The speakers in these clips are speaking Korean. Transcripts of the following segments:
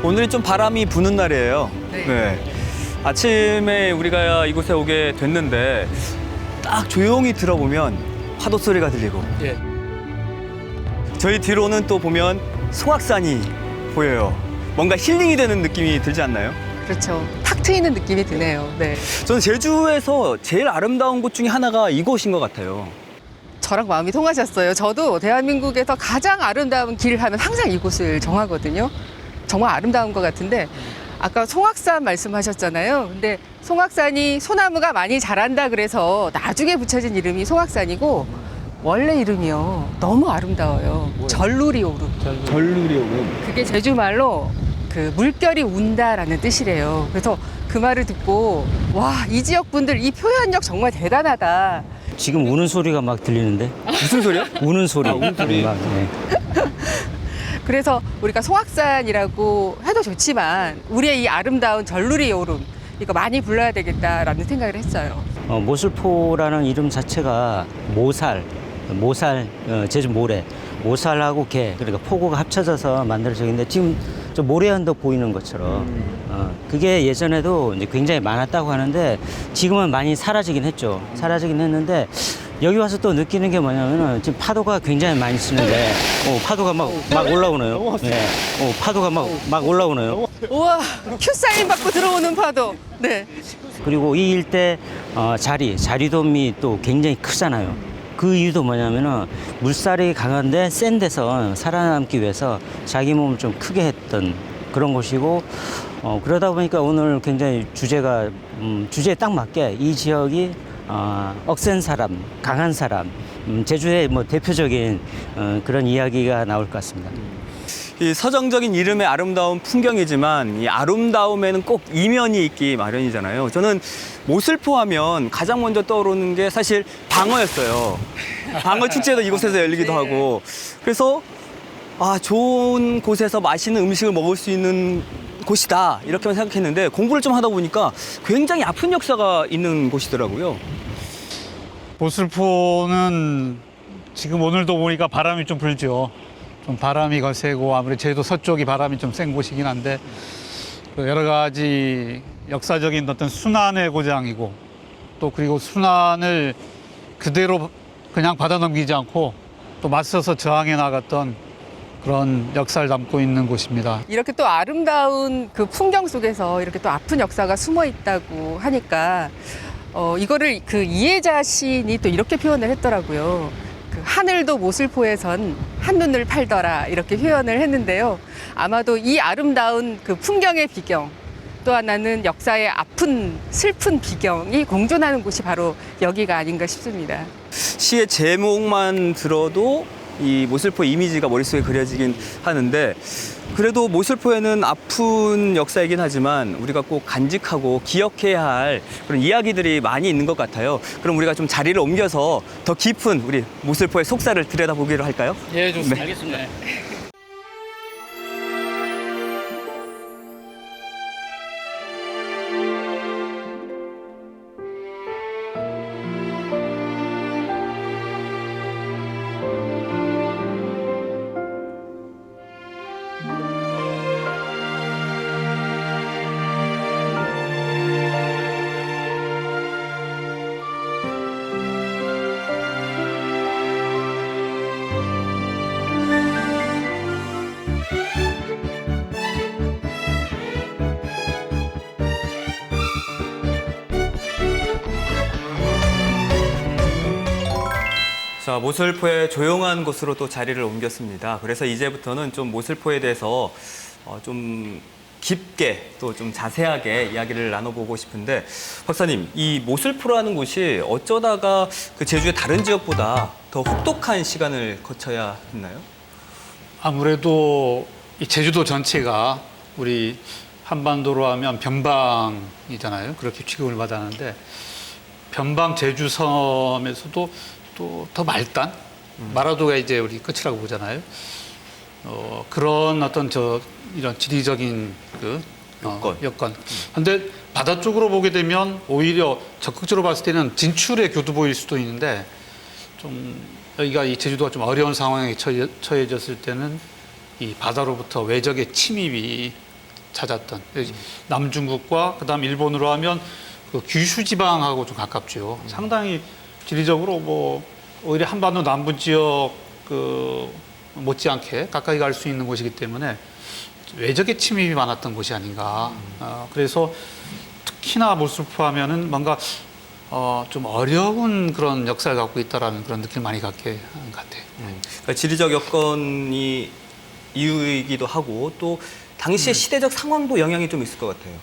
오늘이 좀 바람이 부는 날이에요. 네. 아침에 우리가 이곳에 오게 됐는데 딱 조용히 들어보면 파도 소리가 들리고 예. 저희 뒤로는 또 보면 송악산이 보여요. 뭔가 힐링이 되는 느낌이 들지 않나요? 그렇죠. 탁 트이는 느낌이 드네요. 네. 저는 제주에서 제일 아름다운 곳 중에 하나가 이곳인 것 같아요. 저랑 마음이 통하셨어요. 저도 대한민국에서 가장 아름다운 길 하면 항상 이곳을 정하거든요. 정말 아름다운 것 같은데 아까 송악산 말씀하셨잖아요. 근데 송악산이 소나무가 많이 자란다 그래서 나중에 붙여진 이름이 송악산이고 원래 이름이요. 너무 아름다워요. 전루리오름. 전루리오름. 그게 제주말로 그 물결이 운다라는 뜻이래요. 그래서 그 말을 듣고 와, 이 지역 분들 이 표현력 정말 대단하다. 지금 우는 소리가 막 들리는데? 무슨 소리야? 우는 소리. 우는 소리. 막, 네. 그래서 우리가 송악산이라고 해도 좋지만 우리의 이 아름다운 전루리오름 이거 많이 불러야 되겠다라는 생각을 했어요. 모슬포라는 이름 자체가 모살, 제주 모래, 모살하고 개, 그러니까 포구가 합쳐져서 만들어진 건데 지금 저 모래 언덕 보이는 것처럼 그게 예전에도 이제 굉장히 많았다고 하는데 지금은 많이 사라지긴 했죠. 사라지긴 했는데 여기 와서 또 느끼는 게 뭐냐면은 지금 파도가 굉장히 많이 치는데 파도가 막 올라오네요. 네. 파도가 막 올라오네요. 우와, 큐사인 받고 들어오는 파도. 네. 그리고 이 일대 자리돔이 또 굉장히 크잖아요. 그 이유도 뭐냐면은 물살이 강한데 센 데서 살아남기 위해서 자기 몸을 좀 크게 했던 그런 곳이고 그러다 보니까 오늘 굉장히 주제에 딱 맞게 이 지역이 억센 사람, 강한 사람, 제주의 뭐 대표적인 그런 이야기가 나올 것 같습니다. 이 서정적인 이름의 아름다운 풍경이지만 이 아름다움에는 꼭 이면이 있기 마련이잖아요. 저는 모슬포 하면 가장 먼저 떠오르는 게 사실 방어였어요. 방어 축제도 이곳에서 열리기도 하고 그래서 좋은 곳에서 맛있는 음식을 먹을 수 있는 곳이다 이렇게만 생각했는데 공부를 좀 하다 보니까 굉장히 아픈 역사가 있는 곳이더라고요. 모슬포는 지금 오늘도 보니까 바람이 좀 불죠. 좀 바람이 거세고 아무래도 제주도 서쪽이 바람이 좀 센 곳이긴 한데 여러 가지 역사적인 어떤 순환의 고장이고 또 그리고 순환을 그대로 그냥 받아 넘기지 않고 또 맞서서 저항해 나갔던 그런 역사를 담고 있는 곳입니다. 이렇게 또 아름다운 그 풍경 속에서 이렇게 또 아픈 역사가 숨어 있다고 하니까 이거를 그 이혜자 시인이 또 이렇게 표현을 했더라고요. 그 하늘도 모슬포에선 한눈을 팔더라 이렇게 표현을 했는데요. 아마도 이 아름다운 그 풍경의 비경 또 하나는 역사의 아픈 슬픈 비경이 공존하는 곳이 바로 여기가 아닌가 싶습니다. 시의 제목만 들어도 이 모슬포 이미지가 머릿속에 그려지긴 하는데 그래도 모슬포에는 아픈 역사이긴 하지만 우리가 꼭 간직하고 기억해야 할 그런 이야기들이 많이 있는 것 같아요. 그럼 우리가 좀 자리를 옮겨서 더 깊은 우리 모슬포의 속사를 들여다보기로 할까요? 예, 좋습니다. 네. 알겠습니다. 자, 모슬포의 조용한 곳으로 또 자리를 옮겼습니다. 그래서 이제부터는 좀 모슬포에 대해서 좀 깊게 또 좀 자세하게 이야기를 나눠보고 싶은데 박사님, 이 모슬포라는 곳이 어쩌다가 그 제주의 다른 지역보다 더 혹독한 시간을 거쳐야 했나요? 아무래도 이 제주도 전체가 우리 한반도로 하면 변방이잖아요. 그렇게 취급을 받았는데 변방 제주섬에서도 또 더 말단, 마라도가 이제 우리 끝이라고 보잖아요. 그런 어떤 이런 지리적인 여건. 근데 바다 쪽으로 보게 되면 오히려 적극적으로 봤을 때는 진출의 교두보일 수도 있는데 좀 여기가 이 제주도가 좀 어려운 상황에 처해졌을 때는 이 바다로부터 외적의 침입이 찾았던 남중국과 그다음 일본으로 하면 그 규슈 지방하고 좀 가깝죠. 상당히 지리적으로 뭐 오히려 한반도 남부 지역 그 못지않게 가까이 갈 수 있는 곳이기 때문에 외적의 침입이 많았던 곳이 아닌가. 그래서 특히나 모슬포 하면은 뭔가 좀 어려운 그런 역사를 갖고 있다라는 그런 느낌을 많이 갖게 하는 것 같아요. 그러니까 지리적 여건이 이유이기도 하고 또 당시의 시대적 상황도 영향이 좀 있을 것 같아요.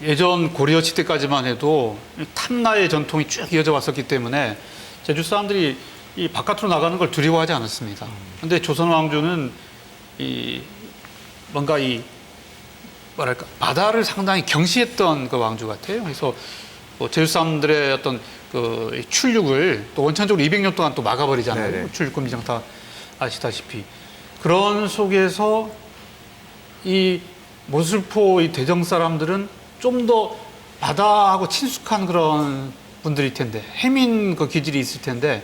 예전 고려 시대까지만 해도 탐나의 전통이 쭉 이어져 왔었기 때문에 제주 사람들이 이 바깥으로 나가는 걸 두려워하지 않았습니다. 그런데 조선 왕조는 이 뭔가 이 뭐랄까 바다를 상당히 경시했던 그 왕조 같아요. 그래서 뭐 제주 사람들의 어떤 그 출륙을 또 원천적으로 200년 동안 또 막아버리잖아요. 네네. 출입금지령 다 아시다시피 그런 속에서 이 모슬포 이 대정 사람들은 좀 더 바다하고 친숙한 그런 분들일 텐데 해민 그 기질이 있을 텐데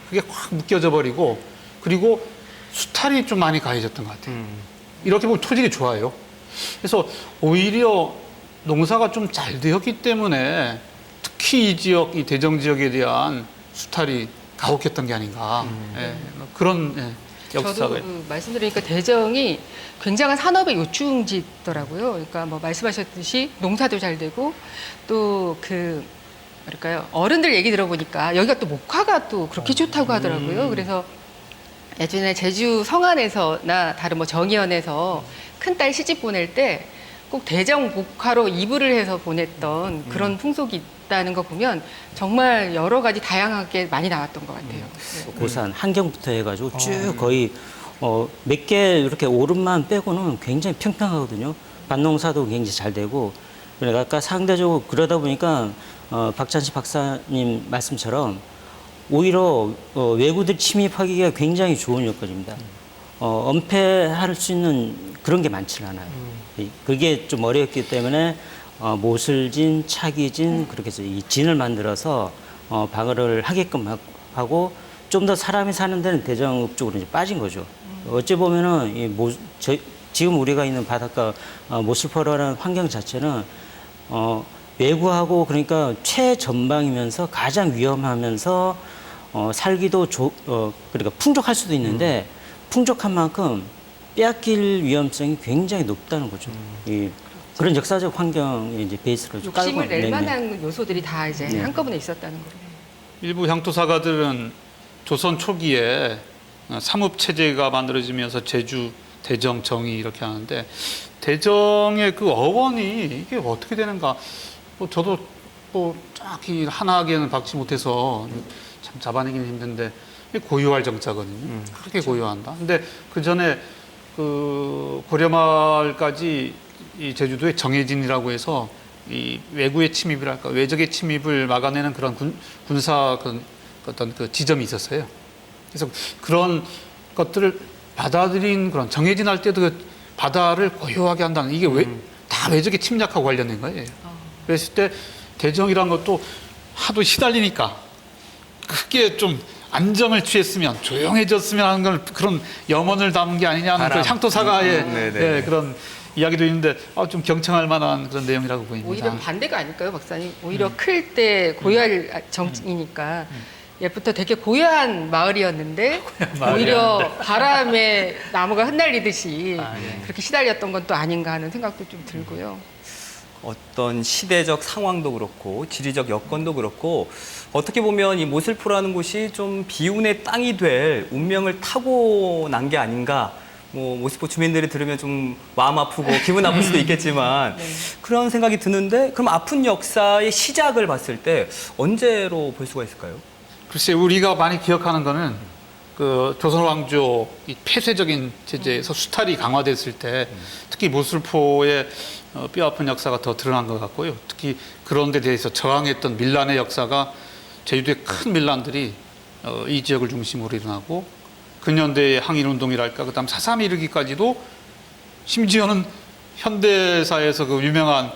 그게 확 묶여져 버리고 그리고 수탈이 좀 많이 가해졌던 것 같아요. 이렇게 보면 토질이 좋아요. 그래서 오히려 농사가 좀 잘 되었기 때문에 특히 이 지역, 이 대정 지역에 대한 수탈이 가혹했던 게 아닌가. 예, 그런 역사가. 저도 말씀드리니까 대정이 굉장한 산업의 요충지더라고요. 그러니까 뭐 말씀하셨듯이 농사도 잘 되고 또 그 뭐랄까요 어른들 얘기 들어보니까 여기가 또 목화가 또 그렇게 좋다고 하더라고요. 그래서 예전에 제주 성안에서나 다른 뭐 정의원에서 큰딸 시집 보낼 때 꼭 대정 목화로 이불을 해서 보냈던 그런 풍속이 있다는 거 보면 정말 여러 가지 다양하게 많이 나왔던 것 같아요. 네. 고산 한경부터 해가지고 쭉 거의 몇 개 이렇게 오름만 빼고는 굉장히 평평하거든요. 밭농사도 굉장히 잘 되고 그러니까 아까 상대적으로 그러다 보니까 박찬식 박사님 말씀처럼 오히려 외구들 침입하기가 굉장히 좋은 여건입니다. 엄폐할 수 있는 그런 게 많지는 않아요. 그게 좀 어렵기 때문에 모슬진, 차기진 그렇게 해서 이 진을 만들어서 방어를 하게끔 하고 좀 더 사람이 사는 데는 대정읍 쪽으로 이제 빠진 거죠. 어찌 보면은 지금 우리가 있는 바닷가 모슬포라는 환경 자체는 외구하고 그러니까 최전방이면서 가장 위험하면서 살기도 그러니까 풍족할 수도 있는데 풍족한 만큼 빼앗길 위험성이 굉장히 높다는 거죠. 그런 역사적 환경이 이제 베이스로 좀 깔고 욕심을 낼 네네. 만한 요소들이 다 이제 네. 한꺼번에 있었다는 거예요. 일부 향토사가들은 조선 초기에 삼읍 체제가 만들어지면서 제주, 대정, 정의 이렇게 하는데 대정의 그 어원이 이게 어떻게 되는가? 뭐 저도 뭐 딱히 하나하게는 박지 못해서 참 잡아내기는 힘든데 고유할 정자거든요. 그렇게 고유한다. 근데 그 전에 그 고려말까지 이 제주도에 정해진이라고 해서 이 외구의 침입이랄까 외적의 침입을 막아내는 그런 군사 어떤 그 지점이 있었어요. 그래서 그런 것들을 받아들인 그런 정해진 할 때도 그 바다를 고요하게 한다는 이게 다 외적의 침략하고 관련된 거예요. 그랬을 때 대정이란 것도 하도 시달리니까 크게 좀 안정을 취했으면 조용해졌으면 하는 건 그런 염원을 담은 게 아니냐는 그 향토사가의 네네. 그런 이야기도 있는데 좀 경청할 만한 그런 내용이라고 보입니다. 오히려 반대가 아닐까요, 박사님? 오히려 클 때 고요할 정이니까 옛부터 되게 고요한 마을이었는데 오히려 바람에 나무가 흩날리듯이 그렇게 시달렸던 건 또 아닌가 하는 생각도 좀 들고요. 어떤 시대적 상황도 그렇고 지리적 여건도 그렇고 어떻게 보면 이 모슬포라는 곳이 좀 비운의 땅이 될 운명을 타고난 게 아닌가. 뭐 모슬포 주민들이 들으면 좀 마음 아프고 기분 나쁠 수도 있겠지만 그런 생각이 드는데 그럼 아픈 역사의 시작을 봤을 때 언제로 볼 수가 있을까요? 글쎄 우리가 많이 기억하는 거는 그 조선 왕조 이 폐쇄적인 체제에서 수탈이 강화됐을 때 특히 모슬포의 뼈아픈 역사가 더 드러난 것 같고요. 특히 그런 데 대해서 저항했던 밀란의 역사가 제주도의 큰 밀란들이 이 지역을 중심으로 일어나고 근현대의 항일운동이랄까 그다음 4.3 이르기까지도 심지어는 현대사에서 그 유명한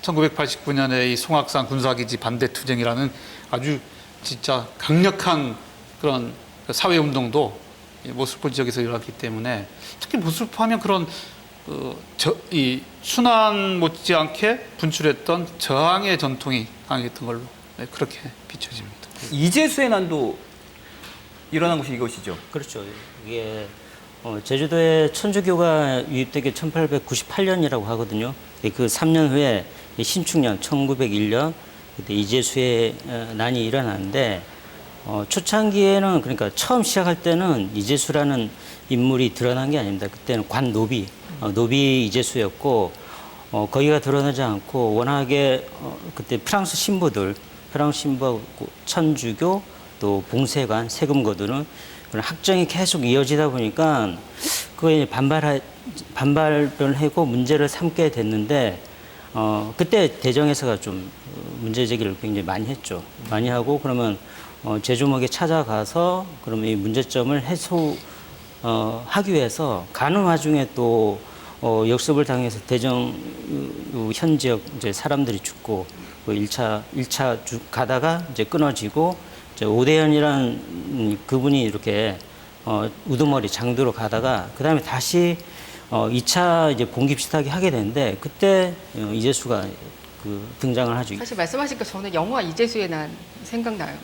1989년에 이 송악산 군사기지 반대투쟁이라는 아주 진짜 강력한 그런 사회운동도 모슬포 지역에서 일어났기 때문에 특히 모슬포 하면 그런 이 순환 못지않게 분출했던 저항의 전통이 강했던 걸로 그렇게 비춰집니다. 이재수의 난도 일어난 곳이 이것이죠. 그렇죠. 이게 제주도에 천주교가 유입되기 1898년이라고 하거든요. 그 3년 후에 신축년 1901년 그때 이재수의 난이 일어나는데 초창기에는 그러니까 처음 시작할 때는 이재수라는 인물이 드러난 게 아닙니다. 그때는 관노비 노비 이재수였고 거기가 드러나지 않고 워낙에 그때 프랑스 신부하고 천주교 또 봉쇄관 세금거두는 그런 학정이 계속 이어지다 보니까 그거에 반발을 하고 문제를 삼게 됐는데 그때 대정에서가 좀 문제 제기를 굉장히 많이 했죠. 많이 하고 그러면 제주목에 찾아가서 그러면 이 문제점을 해소하기 위해서 가는 와중에 또 역습을 당해서 대정 현 지역 이제 사람들이 죽고 그 1차 가다가 이제 끊어지고 이제 오대현이라는 그분이 이렇게 우두머리 장도로 가다가 그 다음에 다시 2차 이제 봉기 비슷하게 하게 되는데 그때 이재수가 그 등장을 하죠. 사실 말씀하시니까 저는 영화 이재수의 난 생각나요.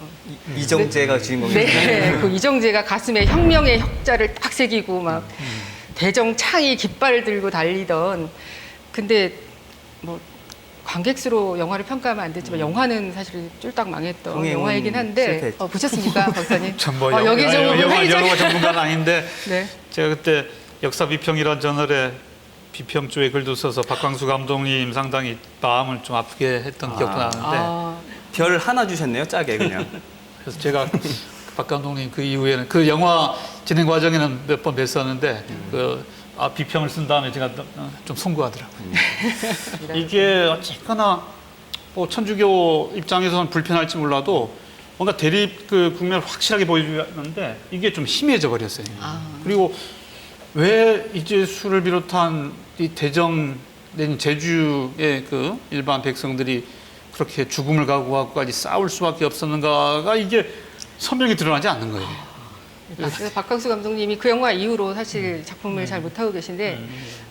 이정재가 주인공이죠. 네, 그 이정재가 가슴에 혁명의 혁자를 딱 새기고 막 대정 창이 깃발을 들고 달리던. 근데 뭐 관객 수로 영화를 평가하면 안 되지만 영화는 사실 쫄딱 망했던 동해운 영화이긴 한데 실패했죠. 보셨습니까, 박사님? 전뭐 여기 좀 영화 전문가는 아닌데 네. 제가 그때 역사 비평이란 저널에 비평 쪽에 글도 써서 박광수 감독님 상당히 마음을 좀 아프게 했던 기억도 나는데 별 하나 주셨네요, 짜게 그냥. 그래서 제가 박 감독님 그 이후에는 그 영화 진행 과정에는 몇 번 뵀었는데 비평을 쓴 다음에 제가 좀 송구하더라고요. 이게 어쨌거나 뭐 천주교 입장에서는 불편할지 몰라도 뭔가 대립 그 국면을 확실하게 보여주는데 이게 좀 희미해져 버렸어요. 그리고 왜 이재수를 비롯한 이 대정 낸 제주의 그 일반 백성들이 그렇게 죽음을 각오하고까지 싸울 수밖에 없었는가가 이게 선명히 드러나지 않는 거예요. 그래서 박광수 감독님이 그 영화 이후로 사실 작품을 잘 못하고 계신데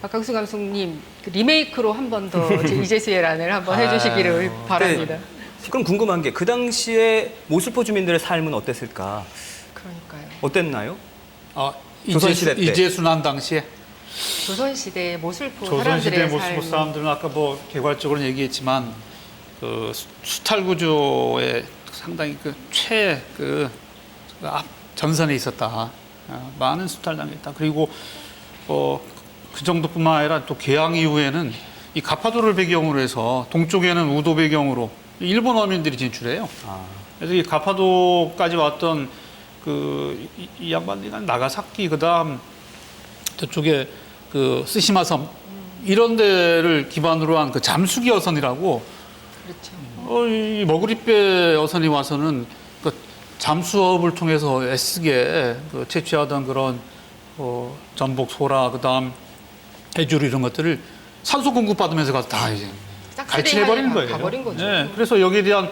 박광수 감독님 그 리메이크로 한 번 더 이재수의 난을 한번 해주시기를 바랍니다. 네. 그럼 궁금한 게 그 당시에 모슬포 주민들의 삶은 어땠을까? 그러니까요. 어땠나요? 조선시대 때. 이재순환 당시에 조선시대 모슬포 조선시대 사람들의 모슬포 삶. 사람들은 아까 뭐 개괄적으로 얘기했지만 그 수탈 구조에 상당히 전선에 있었다. 많은 수탈당했다. 그리고 그 정도뿐만 아니라 또 개항 이후에는 이 가파도를 배경으로 해서 동쪽에는 우도 배경으로 일본 어민들이 진출해요. 그래서 이 가파도까지 왔던 이 양반들이 나가사키 그다음 저쪽에 그 스시마 섬 이런 데를 기반으로 한 그 잠수기 어선이라고 그렇죠. 이 머그리배 어선이 와서는 그 잠수업을 통해서 애쓰게 채취하던 그런 전복, 소라, 그다음 해조류 이런 것들을 산소 공급 받으면서 가서 다 이제 갈취해버린 거예요. 가버린 거죠. 네, 그래서 여기에 대한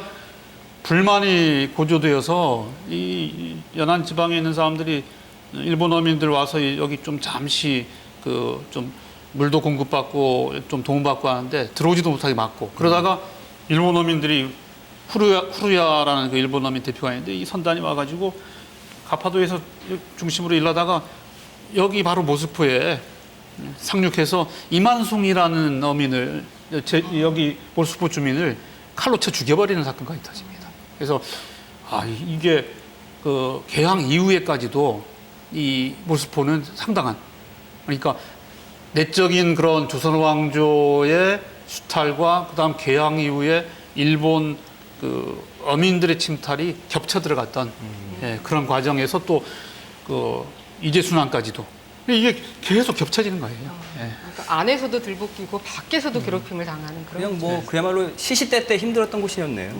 불만이 고조되어서 이 연안 지방에 있는 사람들이 일본 어민들 와서 여기 좀 잠시 좀 물도 공급받고 좀 도움받고 하는데 들어오지도 못하게 막고 그러다가 일본 어민들이 후루야라는 그 일본 어민 대표가 있는데 이 선단이 와가지고 가파도에서 중심으로 일하다가 여기 바로 모스포에 상륙해서 이만송이라는 어민을 여기 모스포 주민을 칼로 쳐 죽여버리는 사건까지 터집니다. 그래서 이게 그 개항 이후에까지도 이 모스포는 상당한 그러니까 내적인 그런 조선 왕조의 수탈과 그다음 개항 이후에 일본 그 어민들의 침탈이 겹쳐 들어갔던 그런 과정에서 또 그 이재순환까지도 이게 계속 겹쳐지는 거예요. 그러니까 안에서도 들볶이고 밖에서도 괴롭힘을 당하는 그런. 그냥 뭐 그야말로 시시때때 힘들었던 곳이었네요.